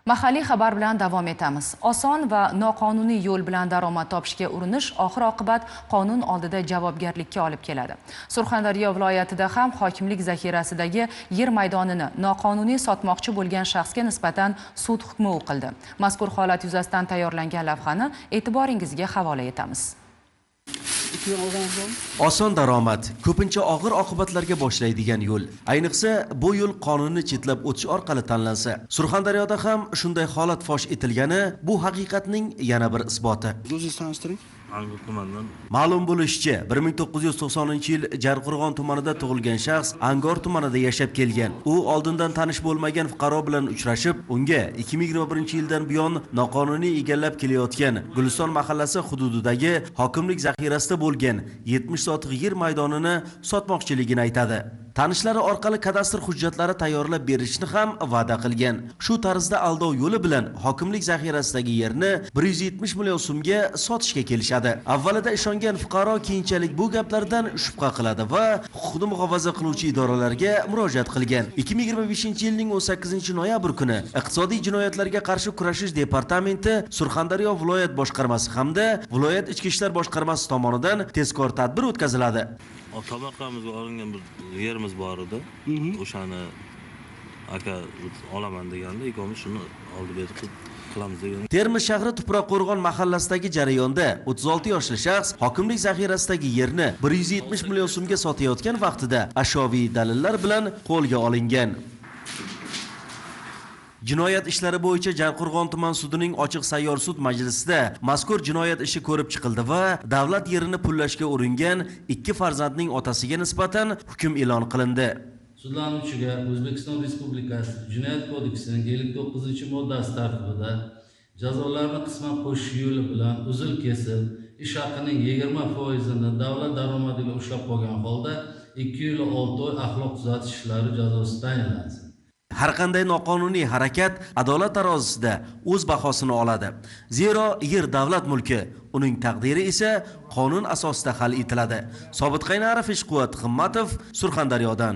Mahalliy xabar bilan davom etamiz. Oson va noqonuniy yo'l bilan daromad topishga urinish oxir-oqibat qonun oldida javobgarlikka olib keladi. Surxondaryo viloyatida ham hokimlik zaxirasidagi yer maydonini noqonuniy sotmoqchi bo'lgan shaxsga nisbatan sud hukmi o'qildi. Mazkur holat yuzasidan tayyorlangan lavhani e'tiboringizga havola etamiz. Oson daromad, ko'pincha og'ir oqibatlarga boshlaydigan yo'l. Ayniqsa, bu yo'l qonunni chetlab o'tish orqali tanlansa. Surxondaryoda ham shunday holat fosh etilgani bu haqiqatning yana bir isboti. Ma'lum bo'lishicha, 1990-yil Jarqo'rg'on tumanida tug'ilgan shaxs Angor tumanida yashab kelgan. U oldindan tanish bo'lmagan fuqaro bilan uchrashib, unga 2021-yildan buyon noqonuniy egallab kelayotgan Guliston mahallasi hududidagi hokimlik zaxirasida bo'lgan 70 sotix yer maydonini sotmoqchiligini aytadi. Tanishlari orqali kadastr hujjatlari tayyorlab berishni ham va'da qilgan. Shu tarzda aldov yo'li bilan hokimlik zaxirasidagi yerni 170 million so'mga sotishga kelishadi. Avvalida ishongan fuqaro keyinchalik bu gaplardan shubha qiladi va huquqni muhofaza qiluvchi idoralarga murojaat qilgan. 2025-yilning 18-noyabr kuni Iqtisodiy jinoyatlarga qarshi kurashish departamenti Surxondaryo viloyat boshqarmasi hamda viloyat ichki ishlar boshqarmasi tomonidan tezkor tadbir o'tkaziladi. Tabaqamizga olingan bir yerimiz bor edi. O'shani aka olaman deganda, ikkomiz shuni oldi berib qilamiz degan. Termiz shahri Tuproqo'rg'on mahallasidagi jarayonda 36 yoshli shaxs hokimlik zaxirasidagi yerni 170 million so'mga sotayotgan vaqtida ashyoviy dalillar bilan qo'lga olingan. Jinoyat ishlari bo'yicha Jarqo'rg'on tuman sudining ochiq sayyor sud majlisida mazkur jinoyat ishi ko'rib chiqildi va davlat yerini pullashga uringan ikki farzandning otasiga nisbatan hukm e'lon qilindi. Sudlanuvchiga O'zbekiston Respublikasi Jinoyat kodeksining 59-moddasi tartibida jazolarni qisman qo'shish yo'li bilan uzil-kesil ish haqining 20%ni davlat daromadiga ushlab qolgan holda 2 yil 6 oy axloq tuzatish ishlari jazosi tayinlansin. Har qanday noqonuniy harakat adolat tarozisida o'z bahosini oladi. Zero yer davlat mulki, uning taqdiri esa qonun asosida hal etiladi. Sobit Qaynarov, Ishquvvat Himmatov, Surxondaryodan.